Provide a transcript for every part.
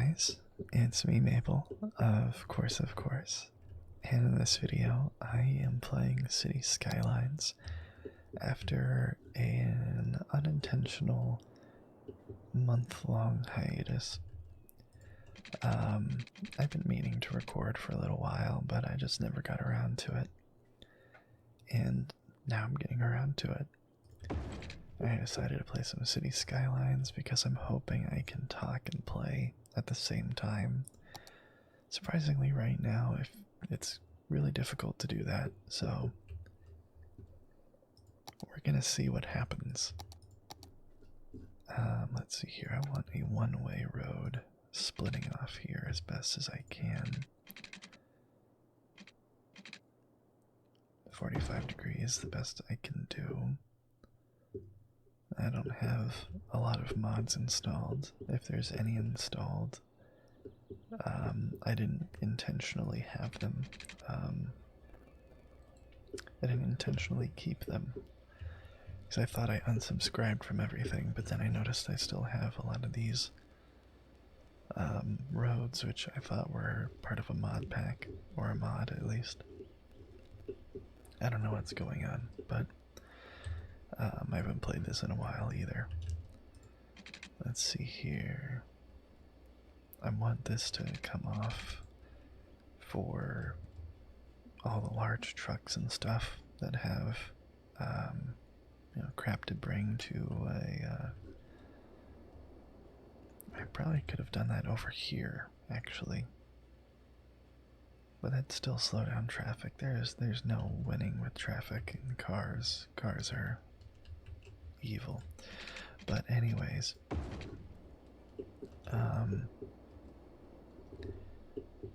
guys, it's me Maple, of course, and in this video I am playing Cities Skylines after an unintentional month-long hiatus. I've been meaning to record for a little while, but I just never got around to it, and now I'm getting around to it. I decided to play some Cities Skylines because I'm hoping I can talk and play at the same time. Surprisingly, right now, if it's really difficult to do that, so we're gonna see what happens. Let's see here. I want a one-way road splitting off here as best as I can. 45 degrees, the best I can do. I don't have a lot of mods installed. If there's any installed, I didn't intentionally have them. I didn't intentionally keep them because I thought I unsubscribed from everything, but then I noticed I still have a lot of these roads, which I thought were part of a mod pack, or a mod at least. I don't know what's going on, but I haven't played this in a while either. Let's see here. I want this to come off for all the large trucks and stuff that have, crap to bring to a. I probably could have done that over here, actually. But that'd still slow down traffic. There's no winning with traffic and cars. Cars are evil. But anyways,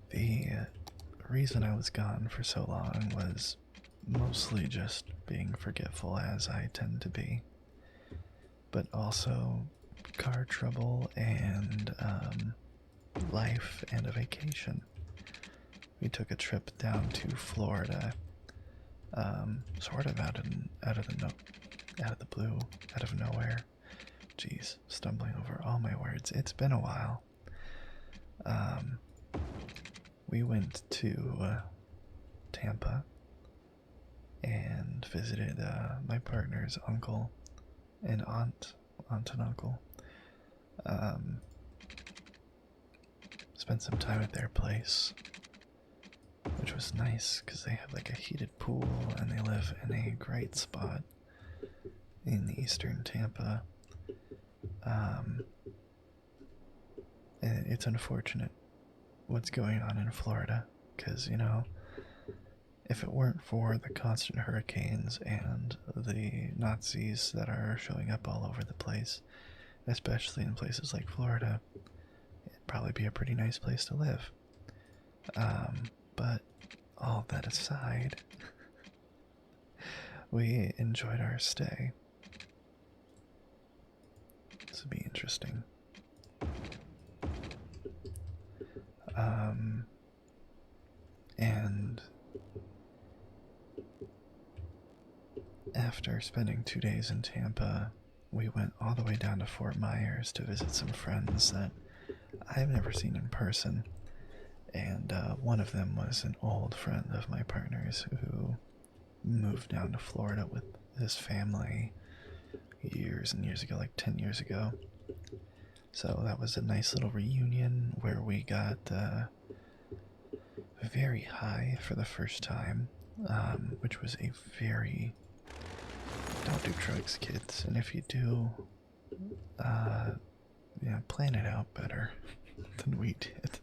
the reason I was gone for so long was mostly just being forgetful, as I tend to be, but also car trouble and life and a vacation. We took a trip down to Florida, sort of out of the blue, out of nowhere. Jeez, stumbling over all my words. It's been a while. We went to Tampa and visited my partner's uncle and aunt and uncle. Spent some time at their place, which was nice because they have like a heated pool and they live in a great spot in eastern Tampa. And it's unfortunate what's going on in Florida because, if it weren't for the constant hurricanes and the Nazis that are showing up all over the place, especially in places like Florida, it'd probably be a pretty nice place to live. But all that aside, we enjoyed our stay. This would be interesting. And after spending 2 days in Tampa, we went all the way down to Fort Myers to visit some friends that I've never seen in person. And one of them was an old friend of my partner's who moved down to Florida with his family years and years ago, like 10 years ago. So that was a nice little reunion where we got very high for the first time, which was a very... Don't do drugs, kids, and if you do, plan it out better than we did.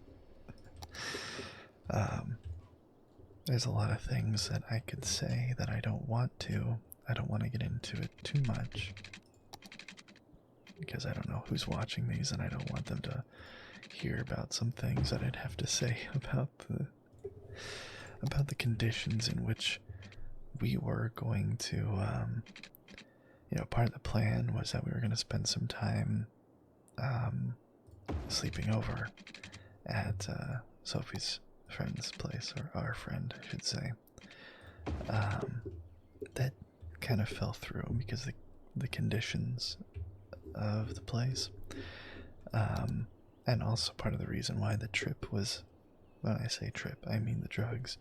There's a lot of things that I could say that I don't want to. I don't want to get into it too much because I don't know who's watching these and I don't want them to hear about some things that I'd have to say about the conditions in which we were going to, part of the plan was that we were going to spend some time sleeping over at Sophie's friend's place, or our friend, I should say. That kind of fell through because the conditions of the place. And also part of the reason why the trip was, when I say trip, I mean the drugs,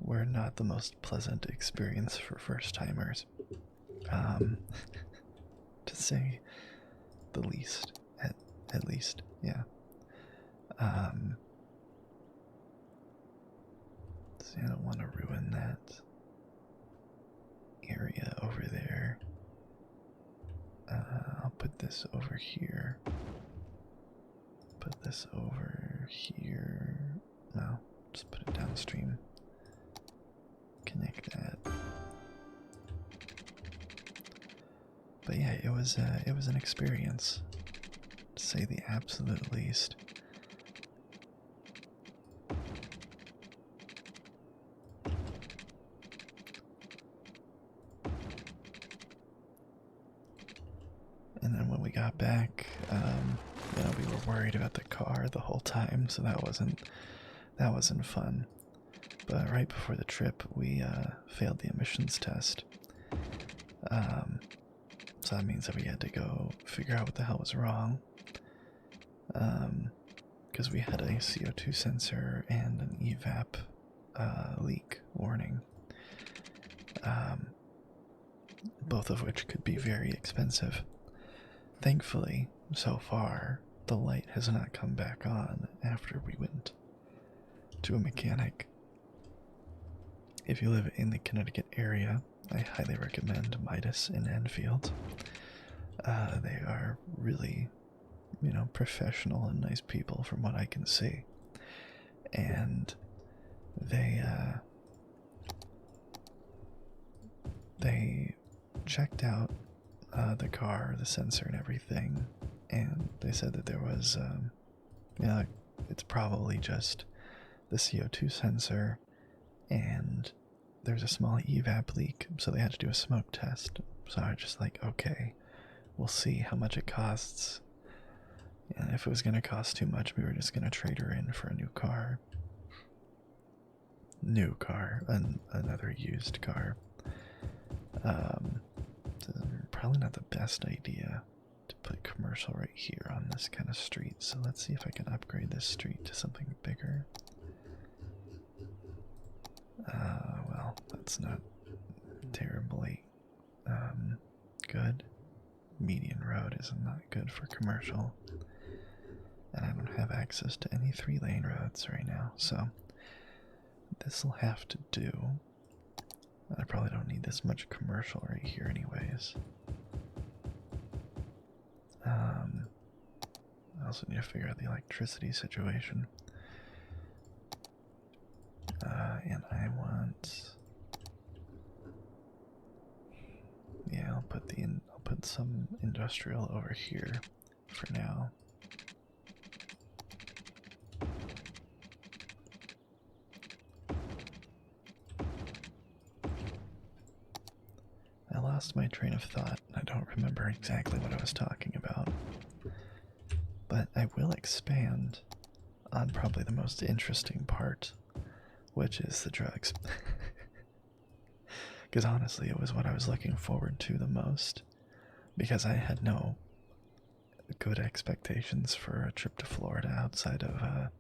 were not the most pleasant experience for first timers. Um, to say the least, at least, yeah. Um, see, I don't want to ruin that area over there. I'll put this over here. Put this over here. No, just put it downstream. Connect that. But yeah, it was an experience, to say the absolute least. And then when we got back, we were worried about the car the whole time, so that wasn't fun. But right before the trip, we failed the emissions test. So that means that we had to go figure out what the hell was wrong. Because we had a CO2 sensor and an evap leak warning. Both of which could be very expensive. Thankfully, so far, the light has not come back on after we went to a mechanic. If you live in the Connecticut area, I highly recommend Midas in Enfield. They are really, professional and nice people from what I can see. And they checked out the car, the sensor, and everything, and they said that there was, it's probably just the CO2 sensor, and there's a small evap leak, so they had to do a smoke test. So I was just like, okay, we'll see how much it costs. And if it was going to cost too much, we were just going to trade her in for a new car. Another used car. Probably not the best idea to put commercial right here on this kind of street, so let's see if I can upgrade this street to something bigger. Well, that's not terribly good. Median road is not good for commercial, and I don't have access to any 3-lane roads right now, so this will have to do. I probably don't need this much commercial right here anyways. I also need to figure out the electricity situation. And I want, yeah, I'll put some industrial over here for now. I lost my train of thought. I don't remember exactly what I was talking about. But I will expand on probably the most interesting part, which is the drugs. Because honestly, it was what I was looking forward to the most. Because I had no good expectations for a trip to Florida outside of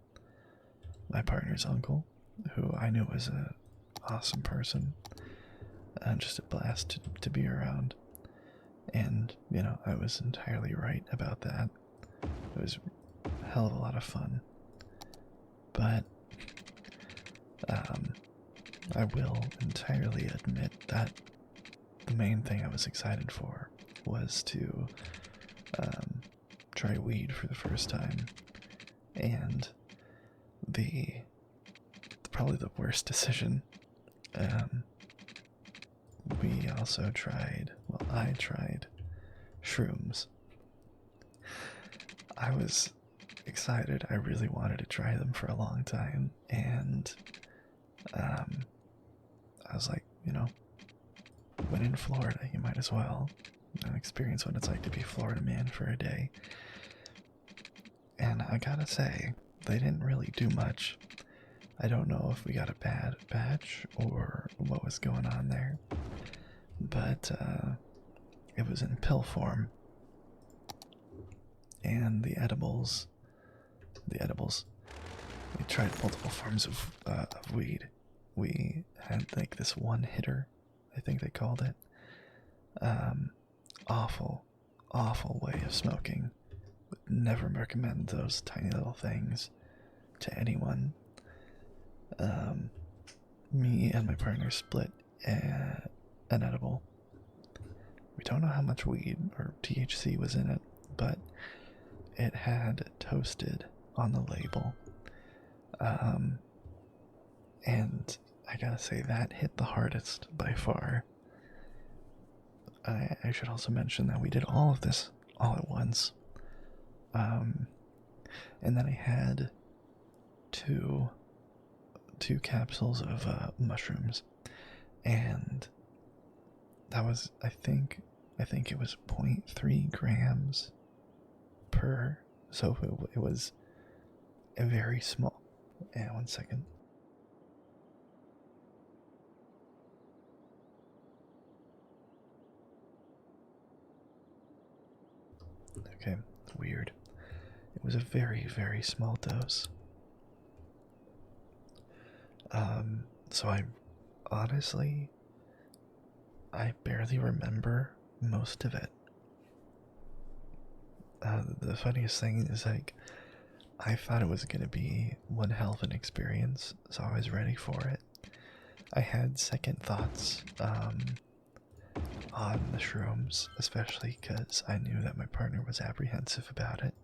my partner's uncle, who I knew was an awesome person. And just a blast to be around. And, I was entirely right about that. It was a hell of a lot of fun. But I will entirely admit that the main thing I was excited for was to try weed for the first time. And probably the worst decision, we also tried, well, I tried shrooms. I was excited. I really wanted to try them for a long time, and I was like, when in Florida, you might as well experience what it's like to be a Florida man for a day. And I gotta say, they didn't really do much. I don't know if we got a bad batch or what was going on there, but it was in pill form, and the edibles the edibles. We tried multiple forms of weed. We had like this one hitter, I think they called it. Awful, awful way of smoking. Would never recommend those tiny little things to anyone. Me and my partner split an edible. We don't know how much weed or THC was in it, but it had toasted on the label. And I gotta say, that hit the hardest by far. I should also mention that we did all of this all at once. And then I had two capsules of mushrooms, and that was I think it was 0.3 grams per. So it was a very small. Yeah, 1 second. Okay, weird. It was a very, very small dose. So I honestly, I barely remember most of it. The funniest thing is, like, I thought it was gonna be one hell of an experience, so I was ready for it. I had second thoughts on the shrooms, especially because I knew that my partner was apprehensive about it.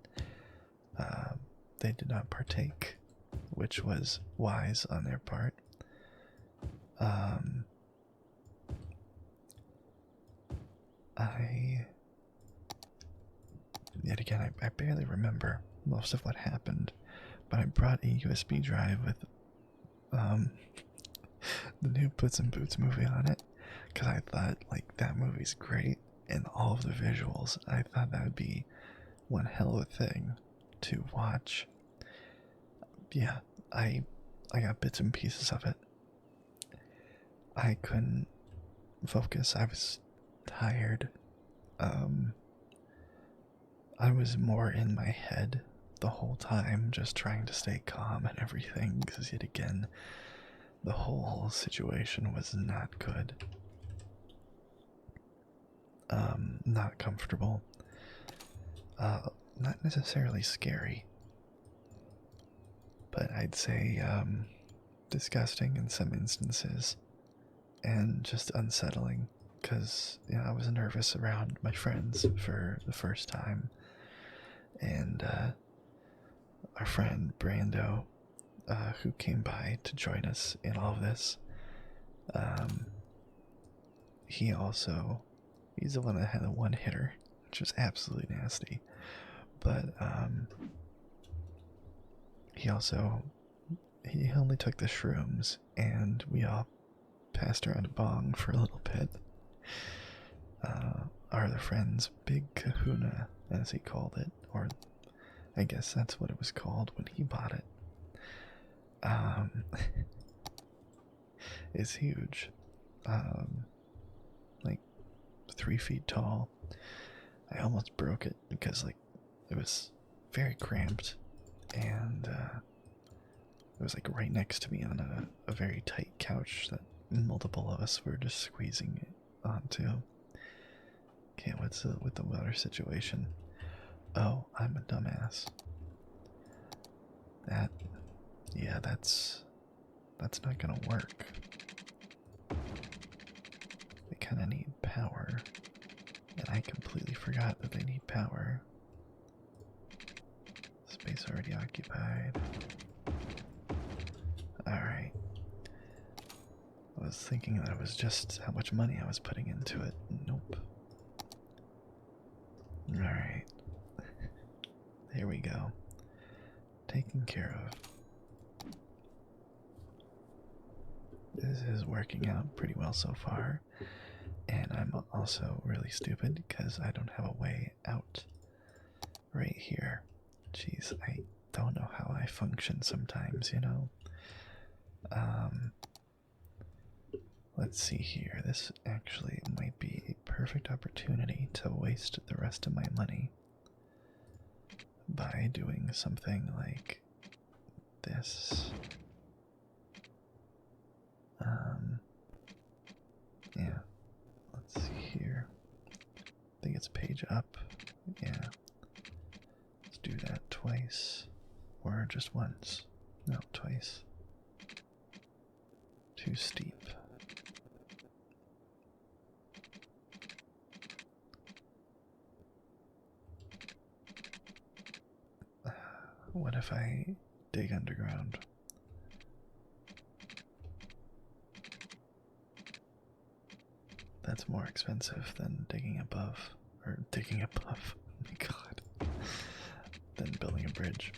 They did not partake, which was wise on their part. Yet again, I barely remember most of what happened, but I brought a USB drive with the new Puss in Boots movie on it, because I thought, like, that movie's great, and all of the visuals, I thought that would be one hell of a thing to watch. Yeah, I got bits and pieces of it. I couldn't focus. I was tired. I was more in my head the whole time, just trying to stay calm and everything, because yet again, the whole situation was not good. Not comfortable. Not necessarily scary, but I'd say disgusting in some instances, and just unsettling, because I was nervous around my friends for the first time, and our friend Brando, who came by to join us in all of this, he's the one that had a one hitter, which was absolutely nasty. But he only took the shrooms, and we all passed around a bong for a little bit. Our other friend's big kahuna, as he called it, or I guess that's what it was called when he bought it, is huge. Like 3 feet tall. I almost broke it because, like, it was very cramped, and it was like right next to me on a very tight couch that multiple of us were just squeezing it onto. Okay, what's with the water situation? Oh, I'm a dumbass. That's not gonna work. They kind of need power, and I completely forgot that they need power. Space already occupied. Alright. I was thinking that it was just how much money I was putting into it. Nope. Alright. There we go. Taken care of. This is working out pretty well so far. And I'm also really stupid because I don't have a way out right here. Jeez, I don't know how I function sometimes, you know? Let's see here. This actually might be a perfect opportunity to waste the rest of my money by doing something like this. Yeah, let's see here. I think it's page up. Yeah. Let's do that twice. Or just once. No, twice. Too steep. What if I dig underground? That's more expensive than digging above. Or digging above. Oh my god. Than building a bridge.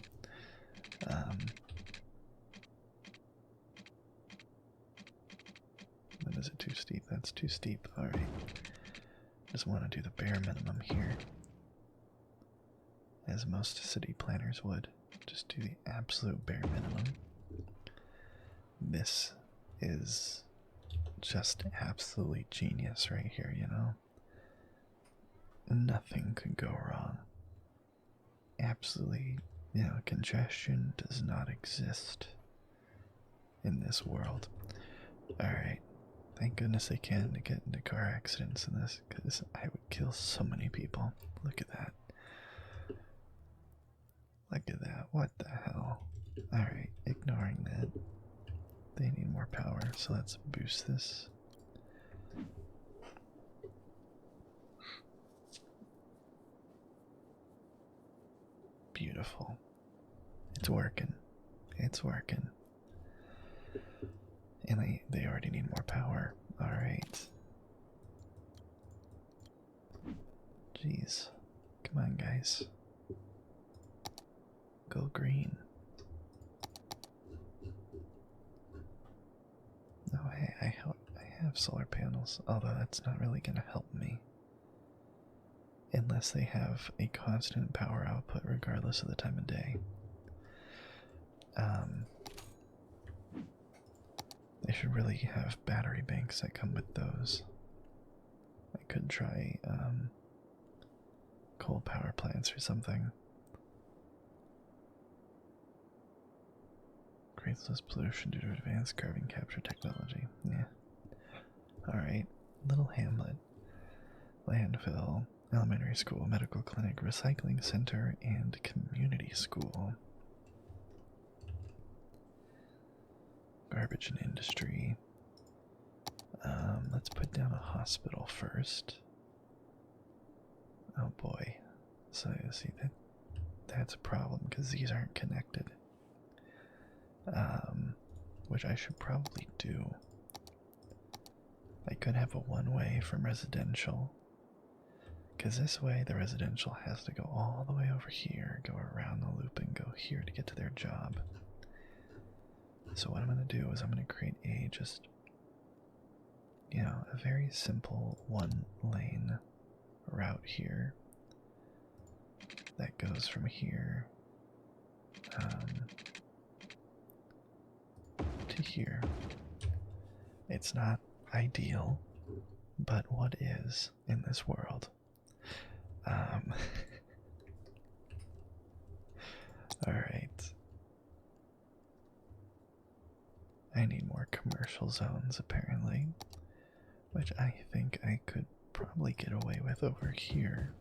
When is it too steep? That's too steep. Alright. Just want to do the bare minimum here. As most city planners would. Just do the absolute bare minimum. This is just absolutely genius right here, you know? Nothing could go wrong. Absolutely, you know, congestion does not exist in this world. Alright. Thank goodness they can't get into car accidents in this, because I would kill so many people. Look at that. Look at that. What the hell? Alright, ignoring that. They need more power, so let's boost this. Beautiful. It's working. It's working. And they already need more power. Alright. Jeez. Come on, guys. Go green. No, hey, I have solar panels, although that's not really going to help me. Unless they have a constant power output regardless of the time of day. They should really have battery banks that come with those. I could try coal power plants or something. Creates less pollution due to advanced carbon capture technology. Yeah. Alright. Little hamlet. Landfill. Elementary school, medical clinic, recycling center, and community school. Garbage and industry. Let's put down a hospital first. Oh boy. So see that's a problem because these aren't connected. Which I should probably do. I could have a one-way from residential. Because this way the residential has to go all the way over here, go around the loop and go here to get to their job. So what I'm going to do is I'm going to create a just, you know, a very simple one-lane route here that goes from here to here. It's not ideal, but what is in this world? Alright. I need more commercial zones, apparently. Which I think I could probably get away with over here.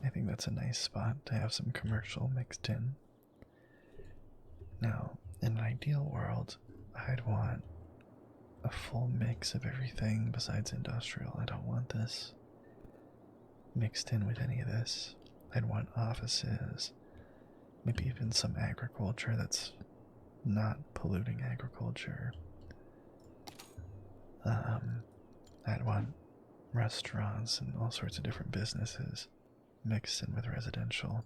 I think that's a nice spot to have some commercial mixed in. Now, in an ideal world, I'd want a full mix of everything besides industrial. I don't want this mixed in with any of this. I'd want offices, maybe even some agriculture that's not polluting agriculture. I'd want restaurants and all sorts of different businesses mixed in with residential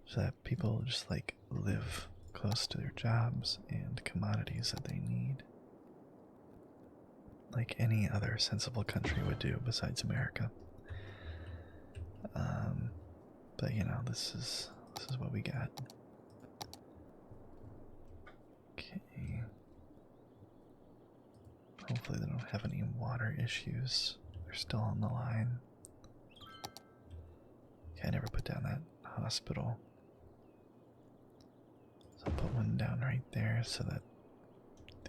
so that people just like live close to their jobs and commodities that they need, like any other sensible country would do besides America. But you know, this is what we got. Okay. Hopefully they don't have any water issues. They're still on the line. Okay, I never put down that hospital. So I'll put one down right there so that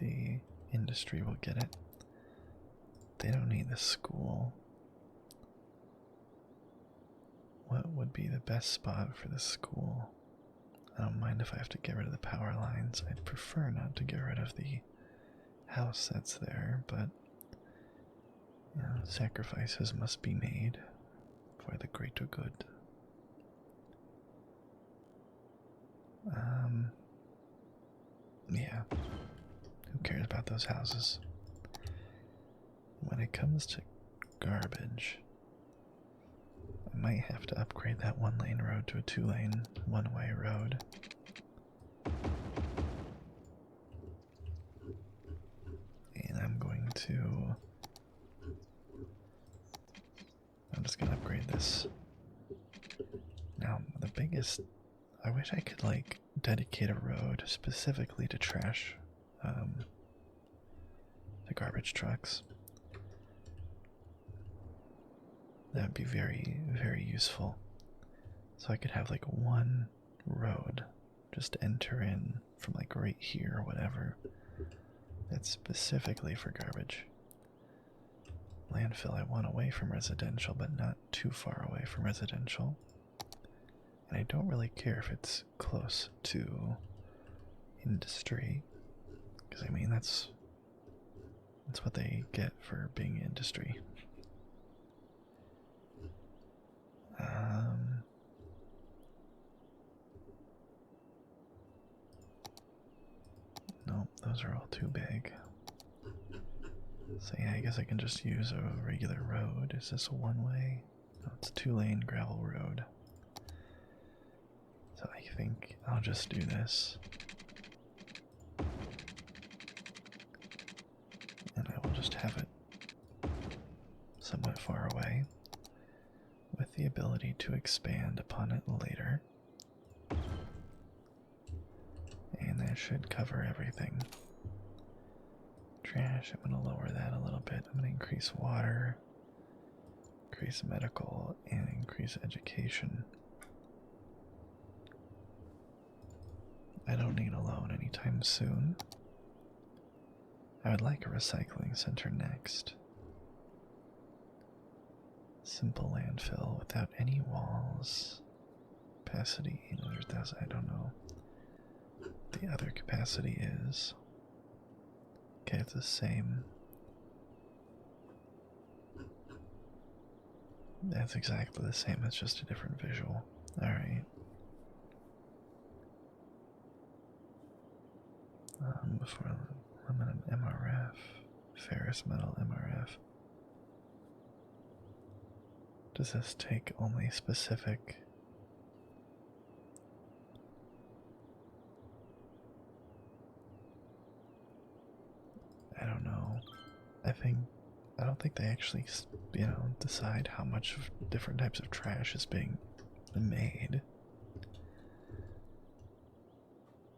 the industry will get it. They don't need the school. What would be the best spot for the school? I don't mind if I have to get rid of the power lines. I'd prefer not to get rid of the house that's there, but you know, sacrifices must be made for the greater good. Yeah. Who cares about those houses? When it comes to garbage, I might have to upgrade that one-lane road to a two-lane, one-way road. And I'm just gonna upgrade this. Now, the biggest, I wish I could like dedicate a road specifically to trash, the garbage trucks. That would be very, very useful. So I could have like one road just enter in from like right here or whatever. That's specifically for garbage. Landfill I want away from residential, but not too far away from residential. And I don't really care if it's close to industry, because I mean that's what they get for being industry. Nope, those are all too big. So yeah, I guess I can just use a regular road. Is this a one-way? No, it's a two-lane gravel road. So I think I'll just do this. And I will just have it somewhat far away, with the ability to expand upon it later. And that should cover everything. Trash, I'm going to lower that a little bit. I'm going to increase water, increase medical, and increase education. I don't need a loan anytime soon. I would like a recycling center next. Simple landfill without any walls. Capacity 800,000, I don't know. The other capacity is. Okay, it's the same. That's exactly the same, it's just a different visual. Alright. Before aluminum MRF, ferrous metal MRF. Does this take only specific? I don't know. I don't think they actually, decide how much of different types of trash is being made.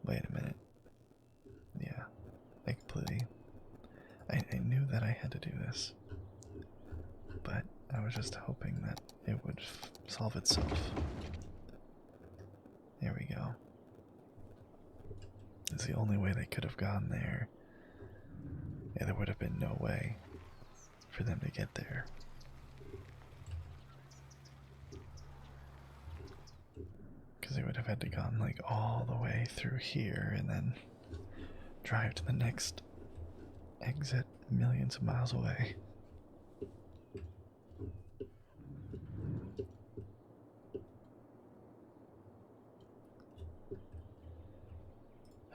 Wait a minute. Yeah, I completely. I knew that I had to do this, but I was just hoping that it would solve itself. There we go. It's the only way they could have gone there. Yeah, there would have been no way for them to get there. Because they would have had to gone like all the way through here and then drive to the next exit millions of miles away.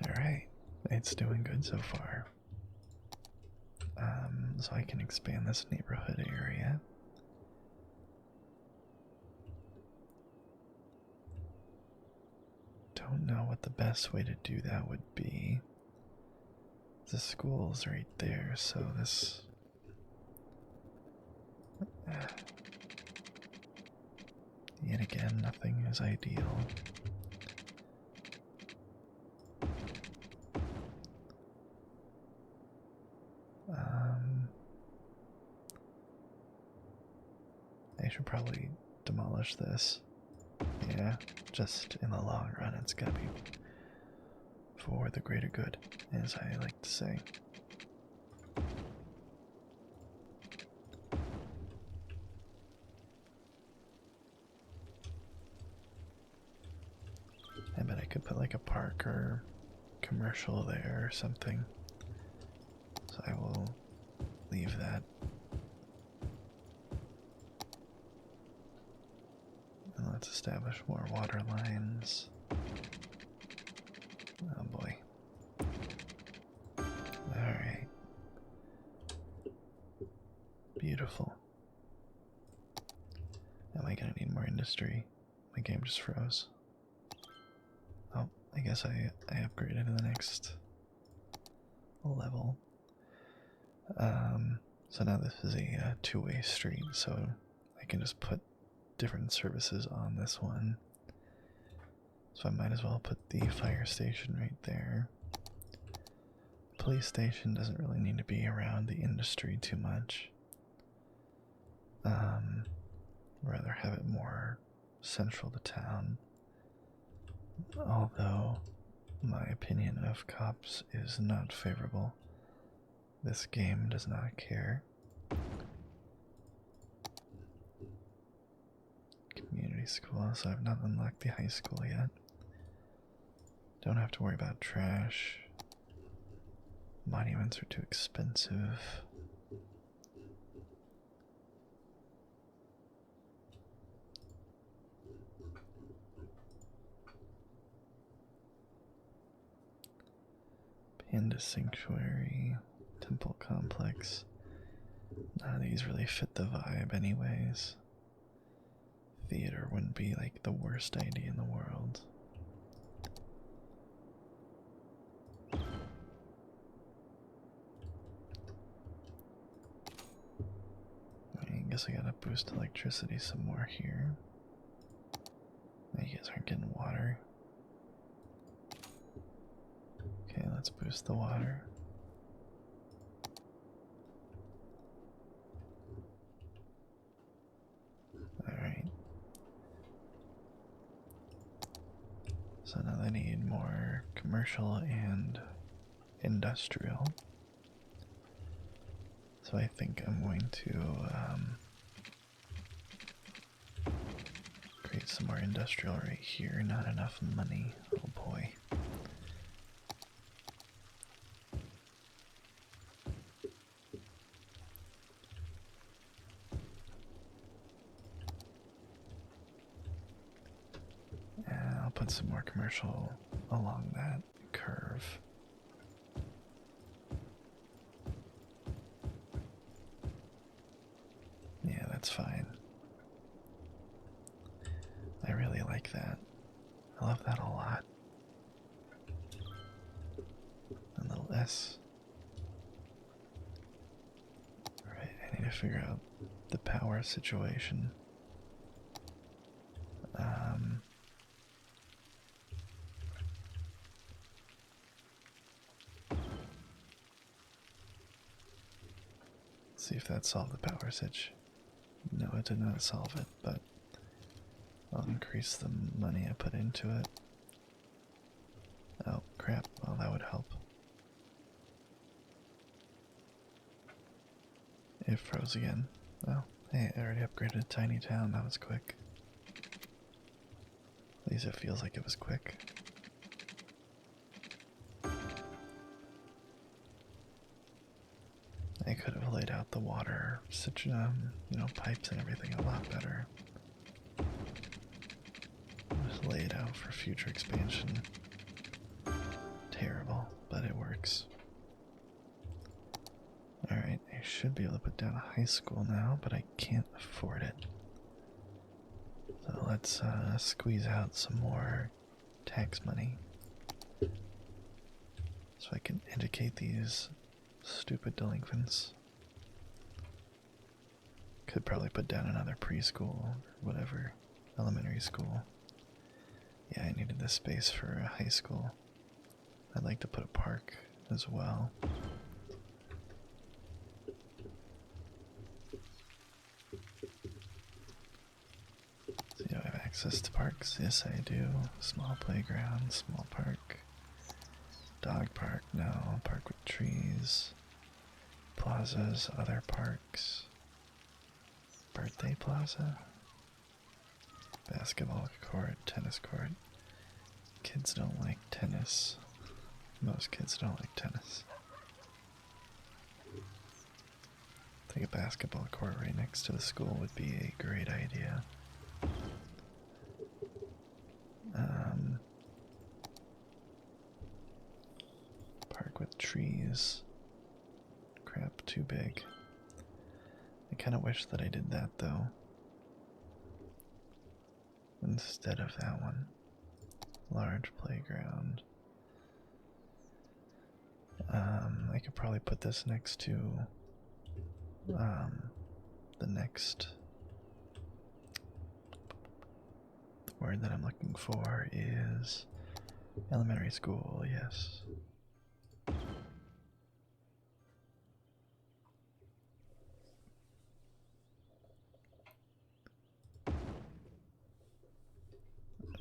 Alright, it's doing good so far. So I can expand this neighborhood area. Don't know what the best way to do that would be. The school's right there, so this. Yet again, nothing is ideal. I should probably demolish this. Yeah, just in the long run, it's gotta be for the greater good, as I like to say. I bet I could put like a park or commercial there or something. So I will leave that. And let's establish more water lines. Oh boy. Alright. Beautiful. Am I gonna need more industry? My game just froze. Oh, I guess I upgraded to the next level. So now this is a two-way street, so I can just put different services on this one. So I might as well put the fire station right there. Police station doesn't really need to be around the industry too much. Rather have it more central to town. Although my opinion of cops is not favorable. This game does not care. Community school, so I've not unlocked the high school yet. Don't have to worry about trash. Monuments are too expensive. Panda Sanctuary, Temple Complex. None of these really fit the vibe anyways. Theater wouldn't be like the worst idea in the world. I guess I gotta boost electricity some more here. You guys aren't getting water. Okay, let's boost the water. Alright. So now I need more commercial and industrial. So I think I'm going to create some more industrial right here. Not enough money. Oh boy. I'll put some more commercial along that curve. Yeah, that's fine. I really like that. I love that a lot. A little S. Alright, I need to figure out the power situation. See if that solved the power sitch. No, it did not solve it, but I'll increase the money I put into it. Oh, crap. Well, that would help. It froze again. Oh, hey, I already upgraded a tiny town. That was quick. At least it feels like it was quick. I could have laid out the water, pipes and everything a lot better. Just lay it out for future expansion. Terrible, but it works. Alright, I should be able to put down a high school now, but I can't afford it. So let's squeeze out some more tax money. So I can educate these stupid delinquents. Could probably put down another preschool or whatever, elementary school. Yeah, I needed this space for a high school. I'd like to put a park as well. So I have access to parks? Yes, I do. Small playground, small park. Dog park, no. Park with trees. Plazas, other parks. Birthday plaza. Basketball court, tennis court. Kids don't like tennis. Most kids don't like tennis. I think a basketball court right next to the school would be a great idea. Park with trees. Crap, too big. I kind of wish that I did that though. Instead of that one. Large playground. I could probably put this next to the next word that I'm looking for is elementary school, yes.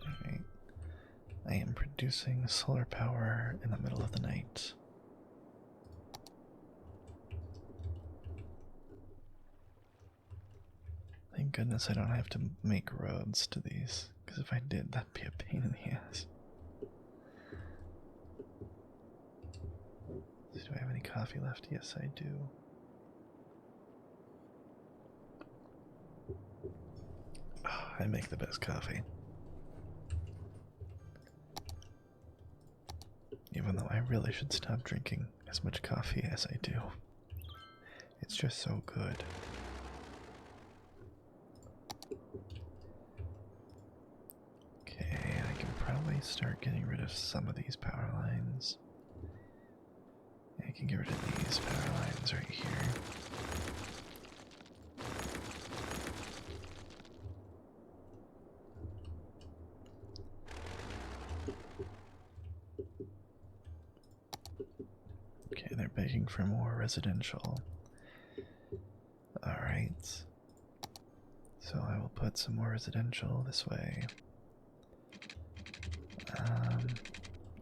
Alright. I am producing solar power in the middle of the night. Thank goodness I don't have to make roads to these, because if I did, that'd be a pain in the ass. Do I have any coffee left? Yes, I do. Oh, I make the best coffee. Even though I really should stop drinking as much coffee as I do. It's just so good. Okay, I can probably start getting rid of some of these power lines. I can get rid of these power lines right here. Okay, they're begging for more residential. Alright. So I will put some more residential this way.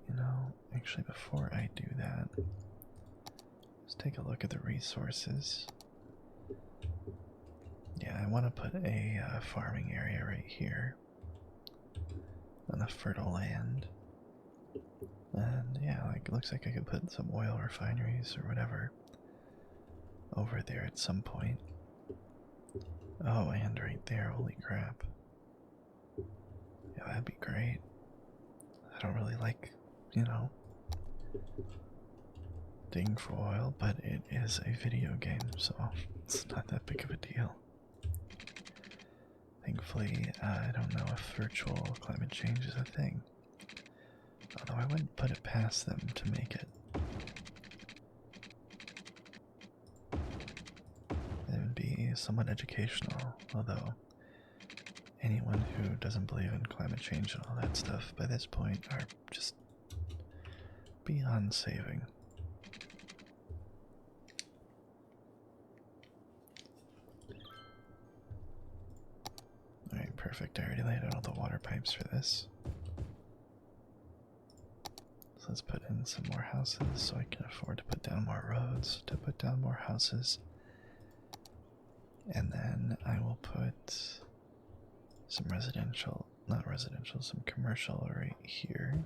You know, actually before I do that, let's take a look at the resources. Yeah, I want to put a farming area right here on the fertile land. And yeah, like it looks like I could put some oil refineries or whatever over there at some point. Oh, and right there, holy crap. Yeah, that'd be great. I don't really like, you know, digging for oil, but it is a video game, so it's not that big of a deal. Thankfully, I don't know if virtual climate change is a thing. Although I wouldn't put it past them to make it. It would be somewhat educational, although anyone who doesn't believe in climate change and all that stuff by this point are just beyond saving. Alright, perfect. I already laid out all the water pipes for this. So let's put in some more houses so I can afford to put down more roads, to put down more houses. And then I will put some residential, not residential, some commercial right here.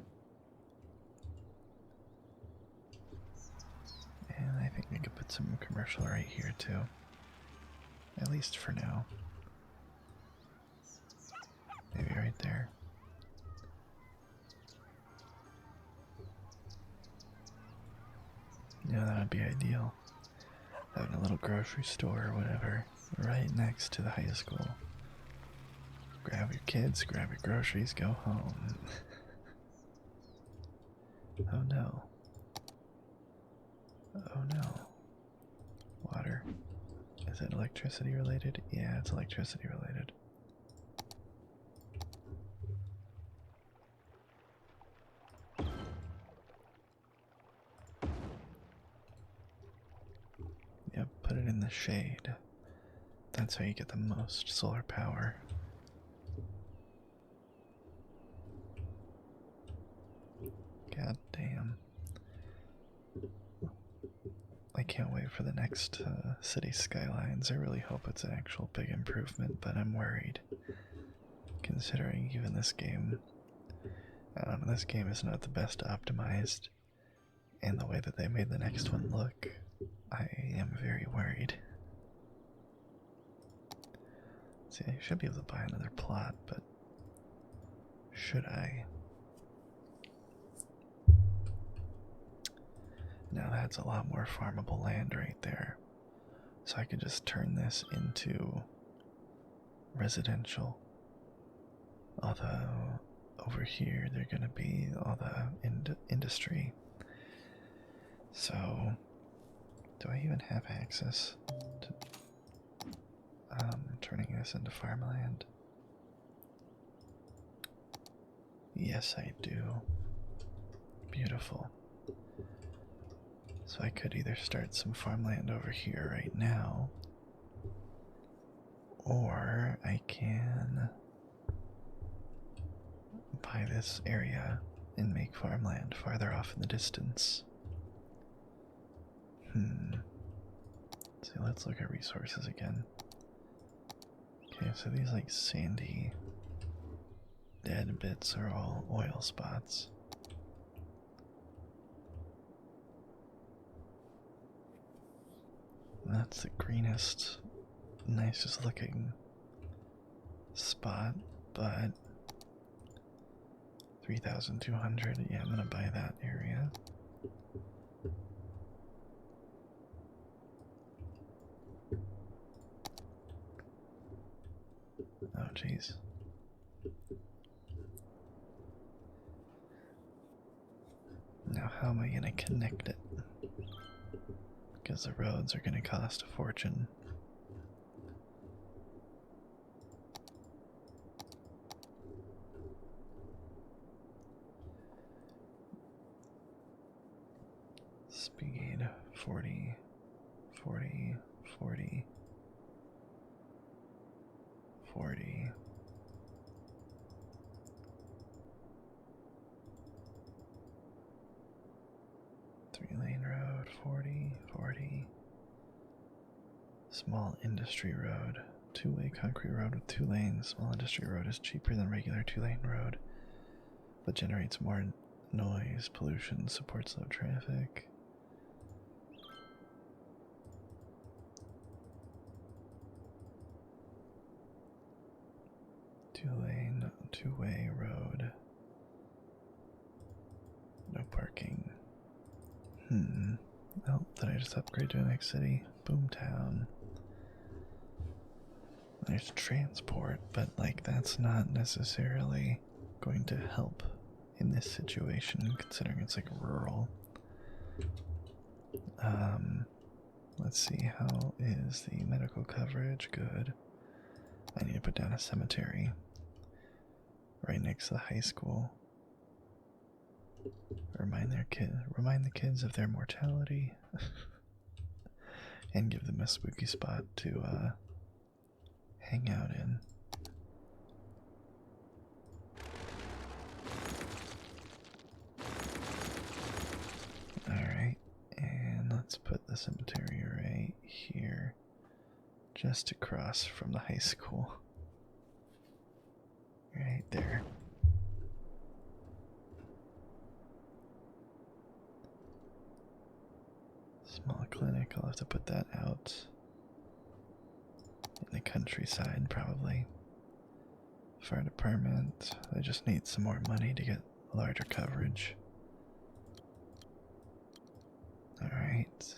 And I think I could put some commercial right here too. At least for now. Maybe right there. Yeah, that would be ideal. Having a little grocery store or whatever right next to the high school. Grab your kids, grab your groceries, go home. Oh no. Oh no. Water. Is it electricity related? Yeah, it's electricity related. Yep, put it in the shade. That's how you get the most solar power. can't wait for the next Cities Skylines. I really hope it's an actual big improvement, but I'm worried. Considering even this game, this game is not the best optimized, and the way that they made the next one look, I am very worried. See, I should be able to buy another plot, but should I? Now that's a lot more farmable land right there. So I could just turn this into residential. Although over here they're gonna be all the industry. So do I even have access to turning this into farmland? Yes, I do. Beautiful. So I could either start some farmland over here right now, or I can buy this area and make farmland farther off in the distance. So let's look at resources again. Okay, so these like sandy dead bits are all oil spots. That's the greenest, nicest looking spot, but 3,200. Yeah, I'm gonna buy that area. Oh, jeez. Now, how am I gonna connect it? Because the roads are gonna cost a fortune. Speed 40, 40, 40, 40. Three-lane road, 40, 40. Small industry road. Two-way concrete road with 2 lanes. Small industry road is cheaper than regular 2-lane road, but generates more noise, pollution, supports low traffic. Two-lane, two-way road. No parking. Oh, did I just upgrade to the next city? Boomtown. There's transport, but like that's not necessarily going to help in this situation, considering it's like rural. Let's see, how is the medical coverage? Good. I need to put down a cemetery right next to the high school. Remind the kids of their mortality, and give them a spooky spot to hang out in. Alright, and let's put the cemetery right here, just across from the high school. Right there. Small clinic, I'll have to put that out in the countryside probably. Fire department, they just need some more money to get larger coverage. Alright.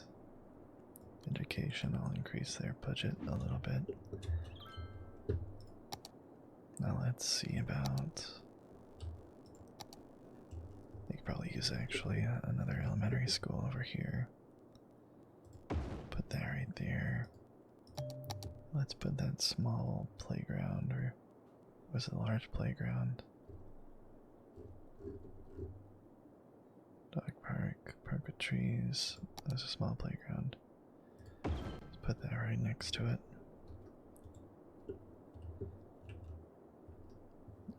Education, I'll increase their budget a little bit. Now let's see about... They could probably use actually another elementary school over here. Put that right there. Let's put that small playground, or was it a large playground? Dog park, park with trees. There's a small playground. Let's put that right next to it.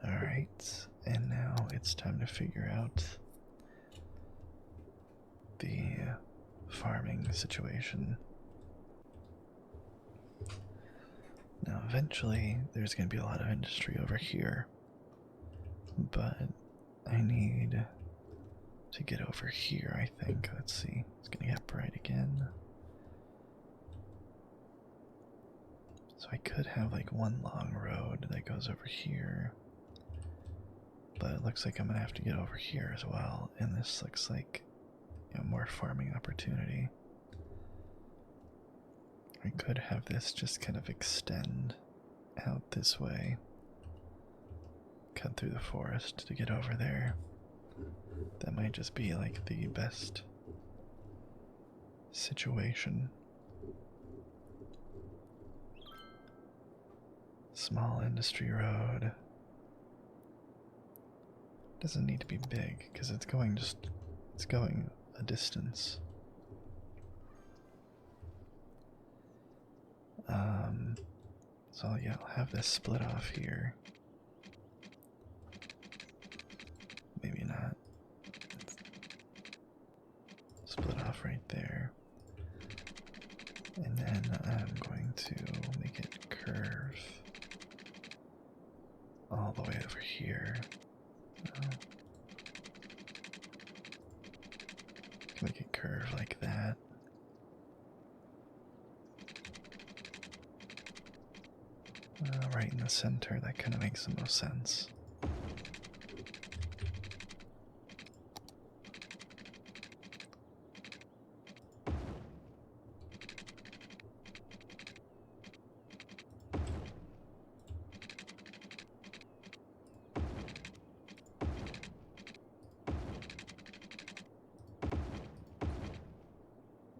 Alright, and now it's time to figure out the farming situation. Now, eventually, there's going to be a lot of industry over here, but I need to get over here, I think. Let's see. It's going to get bright again. So I could have like one long road that goes over here, but it looks like I'm going to have to get over here as well, and this looks like, you know, more farming opportunity. I could have this just kind of extend out this way, cut through the forest to get over there. That might just be like the best situation. Small industry road. Doesn't need to be big because it's going a distance. So yeah, I'll have this split off here. Maybe not. Split off right there. And then I'm going to make it curve all the way over here. Make it curve like that. Right in the center, that kind of makes the most sense.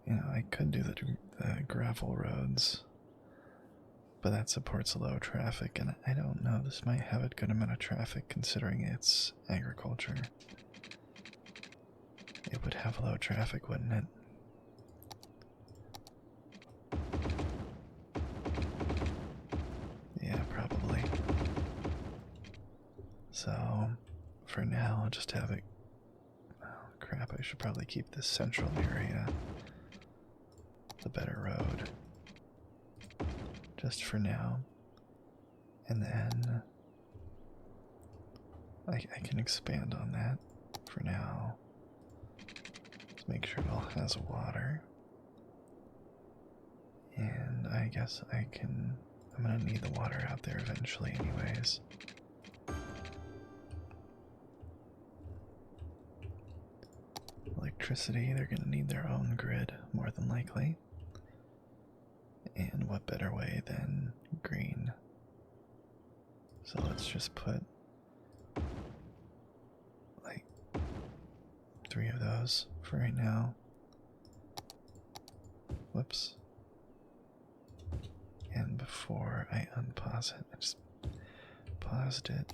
You know, I could do the gravel roads, but that supports low traffic, and I don't know, this might have a good amount of traffic considering it's agriculture. It would have low traffic, wouldn't it? Yeah, probably. So, for now, I'll just have it. Oh, crap, I should probably keep this central area the better road. Just for now. And then I can expand on that for now. Let's make sure it all has water. And I guess I'm gonna need the water out there eventually anyways. Electricity, they're gonna need their own grid, more than likely. And what better way than green? So let's just put like 3 of those for right now. Whoops. And before I unpause it, I just paused it.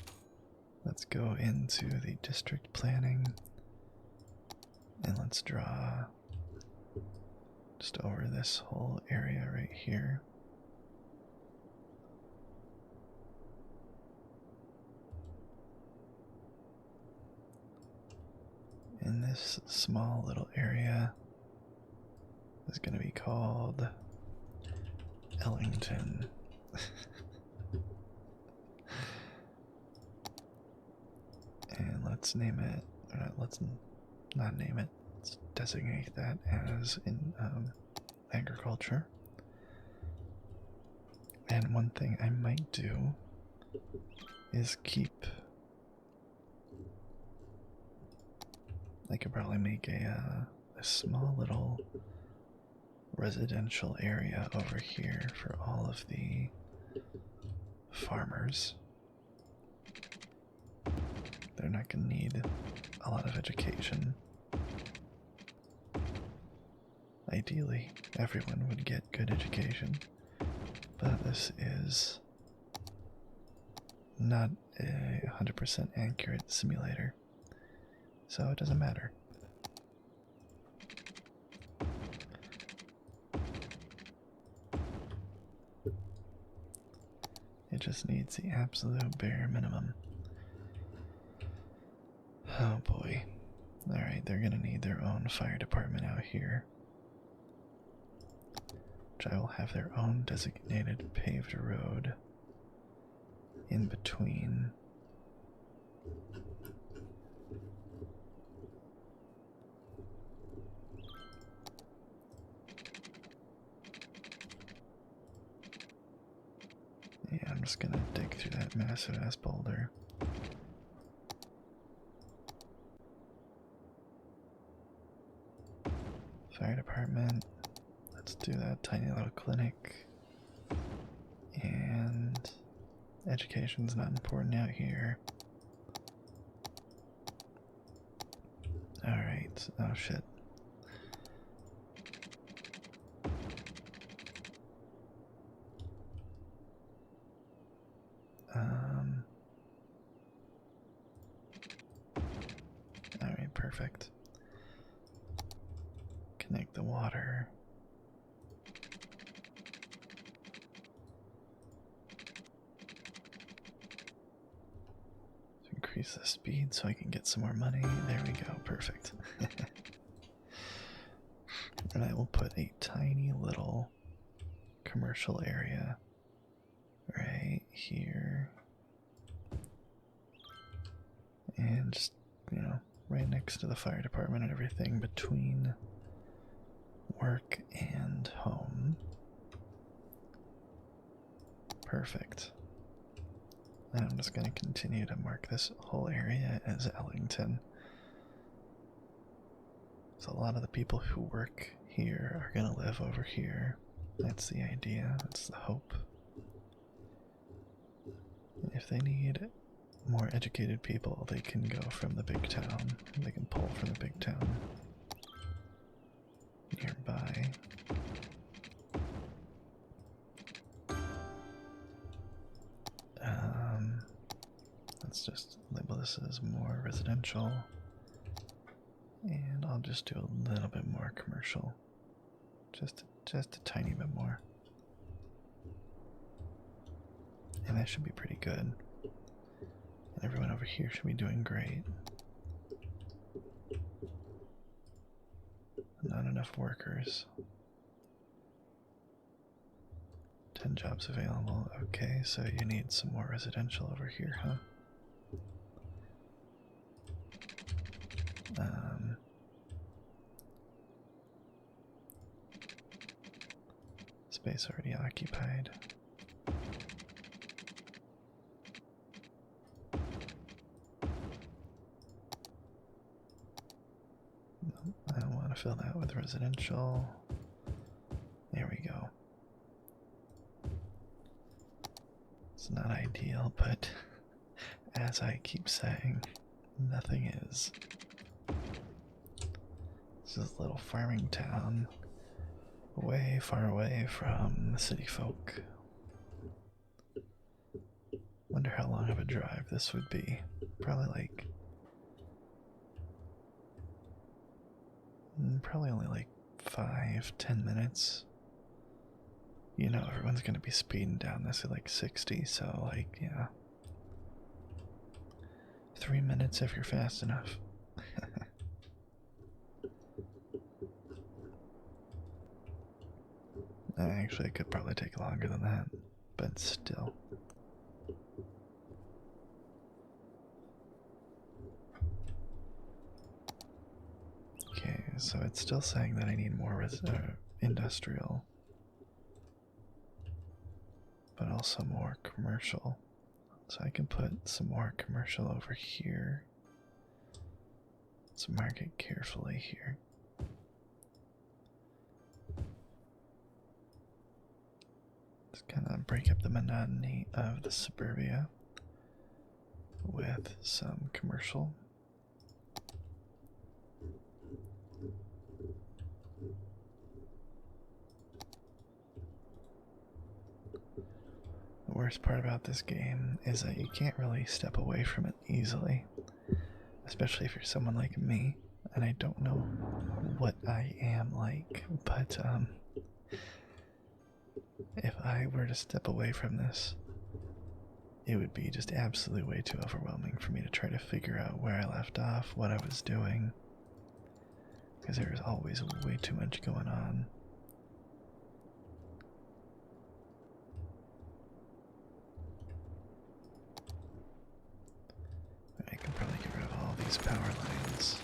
Let's go into the district planning and let's draw just over this whole area right here. And this small little area is going to be called Ellington. And let's name it, let's not name it, let's designate that as in agriculture. And one thing I might do is keep, I could probably make a small little residential area over here for all of the farmers. They're not going to need a lot of education. Ideally, everyone would get good education, but this is not a 100% accurate simulator, so it doesn't matter. It just needs the absolute bare minimum. Oh boy. Alright, they're gonna need their own fire department out here. which I will have their own designated paved road in between. Yeah, I'm just gonna dig through that massive ass boulder. Fire department. Let's do that tiny little clinic. And education's not important out here. Alright, oh shit. Alright, perfect. Connect the water. Increase the speed so I can get some more money. There we go, perfect. And I will put a tiny little commercial area right here. And just, you know, right next to the fire department and everything between work and home. Perfect. And I'm just going to continue to mark this whole area as Ellington. So a lot of the people who work here are going to live over here. That's the idea, that's the hope. And if they need more educated people, they can go from the big town. They can pull from the big town nearby. Let's just label this as more residential. And I'll just do a little bit more commercial. Just a tiny bit more. And that should be pretty good. And everyone over here should be doing great. Not enough workers. 10 jobs available. Okay, so you need some more residential over here, huh? Space already occupied. No, I don't want to fill that with residential. There we go. It's not ideal, but as I keep saying, nothing is. This is a little farming town, way far away from the city folk. Wonder how long of a drive this would be. Probably like... probably only like 5-10 minutes. You know, everyone's gonna be speeding down this at like 60, so like, yeah. 3 minutes if you're fast enough. Actually, it could probably take longer than that, but still. Okay, so it's still saying that I need more industrial, but also more commercial. So I can put some more commercial over here. Let's mark it carefully here. Just kind of break up the monotony of the suburbia with some commercial. The worst part about this game is that you can't really step away from it easily, especially if you're someone like me, and I don't know what I am like, but if I were to step away from this, it would be just absolutely way too overwhelming for me to try to figure out where I left off, what I was doing, because there is always way too much going on. these power lines.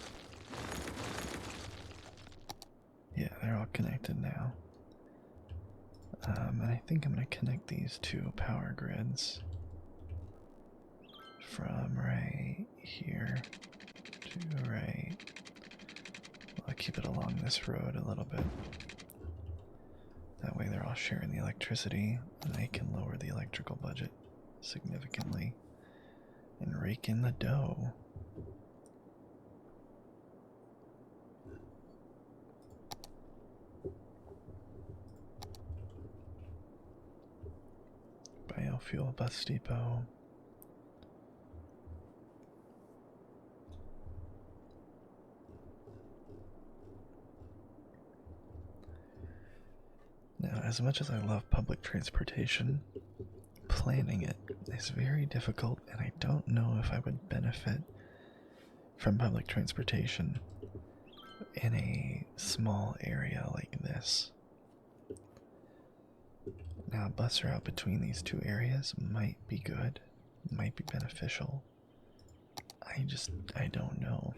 Yeah, they're all connected now. And I think I'm going to connect these two power grids from right here to right. I'll keep it along this road a little bit. That way they're all sharing the electricity, and they can lower the electrical budget significantly and rake in the dough. Biofuel bus depot. Now, as much as I love public transportation, planning it is very difficult, and I don't know if I would benefit from public transportation in a small area like this. Now, a bus route between these two areas might be good, might be beneficial. I don't know.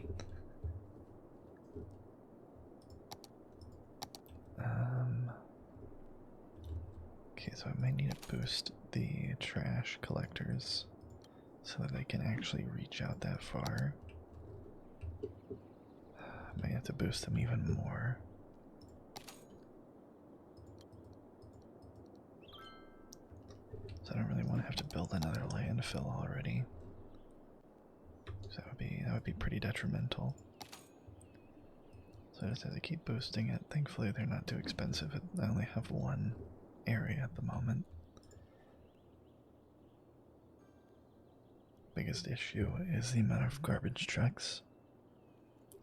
Okay, so I might need to boost the trash collectors so that they can actually reach out that far. I might have to boost them even more. So I don't really want to have to build another landfill already. So that would be pretty detrimental. So I just have to keep boosting it. Thankfully they're not too expensive. I only have one area at the moment. Biggest issue is the amount of garbage trucks.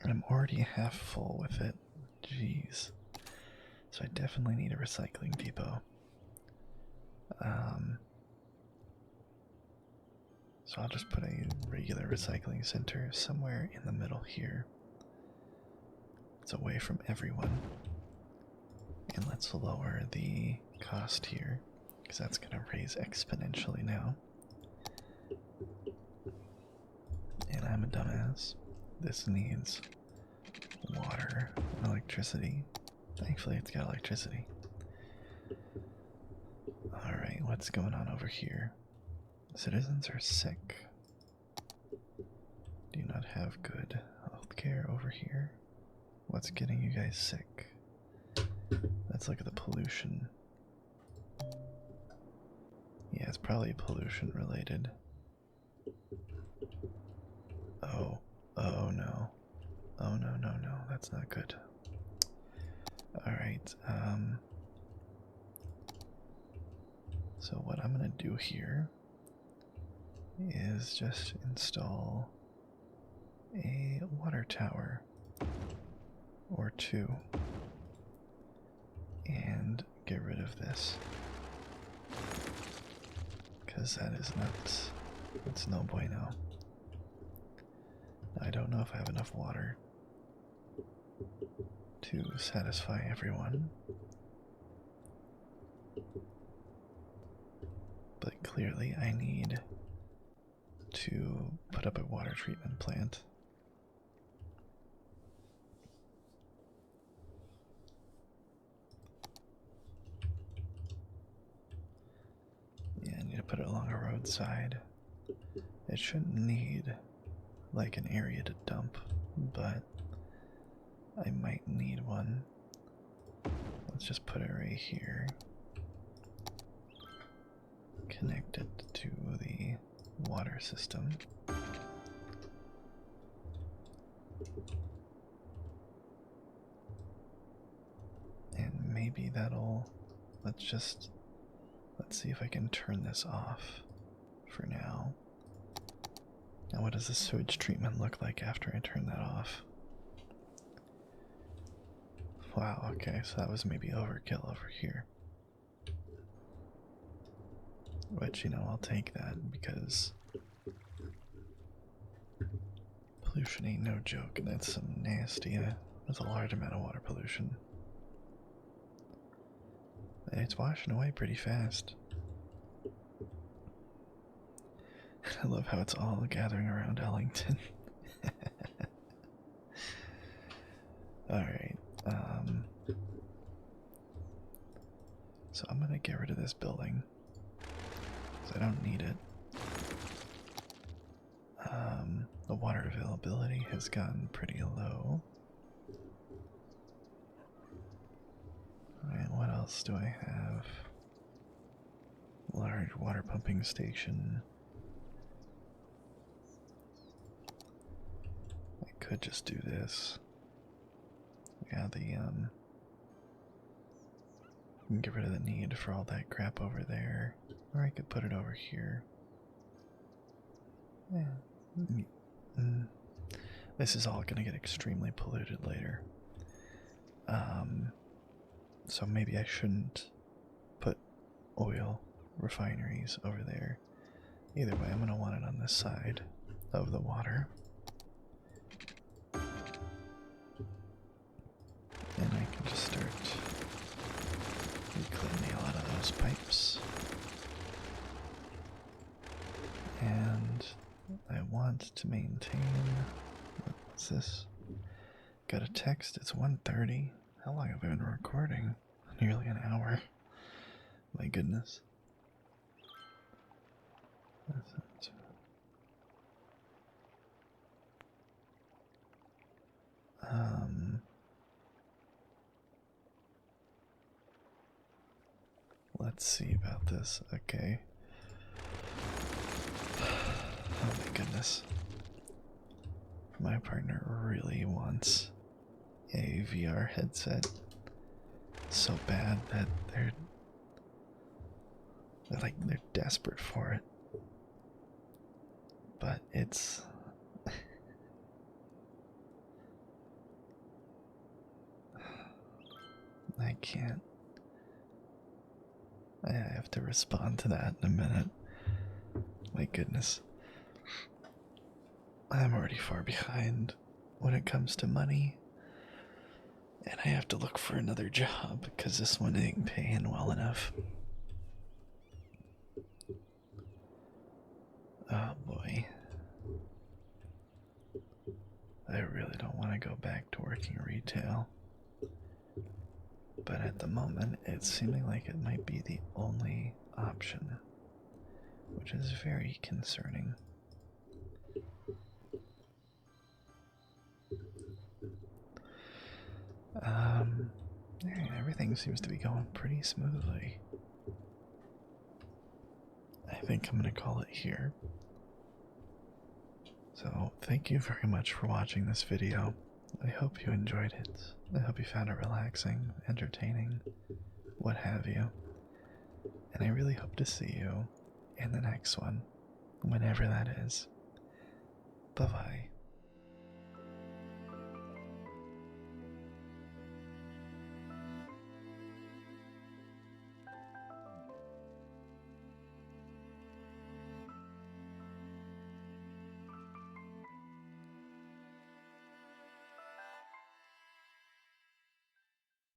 I'm already half full with it. Jeez. So I definitely need a recycling depot. So I'll just put a regular recycling center somewhere in the middle here. It's away from everyone. And let's lower the cost here, because that's going to raise exponentially now. And I'm a dumbass. This needs water and electricity. Thankfully it's got electricity. Alright, what's going on over here? Citizens are sick. Do you not have good healthcare over here? What's getting you guys sick? Let's look at the pollution. Yeah, it's probably pollution related. Oh no. Oh no, that's not good. Alright, so what I'm gonna do here is just install a water tower or two and get rid of this, because that is nuts. It's no bueno. I don't know if I have enough water to satisfy everyone, but clearly I need to put up a water treatment plant. Yeah, I need to put it along a roadside. It shouldn't need like an area to dump, but I might need one. Let's just put it right here. Connect it to the water system. And maybe that'll, let's see if I can turn this off for now. Now what does the sewage treatment look like after I turn that off? Wow, okay, so that was maybe overkill over here. But you know, I'll take that because pollution ain't no joke, and that's some nasty, that's a large amount of water pollution. And it's washing away pretty fast. I love how it's all gathering around Ellington. So I'm gonna get rid of this building, because I don't need it. The water availability has gotten pretty low. Alright, what else do I have? Large water pumping station. I could just do this. Yeah, get rid of the need for all that crap over there. Or I could put it over here. Yeah. This is all gonna get extremely polluted later. So maybe I shouldn't put oil refineries over there. Either way, I'm gonna want it on this side of the water. And I can just start reclaiming a lot of those pipes. And I want to maintain. What's this? Got a text. It's 1:30. How long have I been recording? Nearly an hour. My goodness. That's it. Let's see about this. Okay. Oh my goodness. My partner really wants a VR headset so bad that they're desperate for it. But it's I can't. I have to respond to that in a minute. My goodness. I'm already far behind when it comes to money. And I have to look for another job because this one ain't paying well enough. Oh boy. I really don't want to go back to working retail. But at the moment, it's seeming like it might be the only option, which is very concerning. Everything seems to be going pretty smoothly. I think I'm going to call it here. So, thank you very much for watching this video. I hope you enjoyed it. I hope you found it relaxing, entertaining, what have you. And I really hope to see you in the next one, whenever that is. Bye-bye.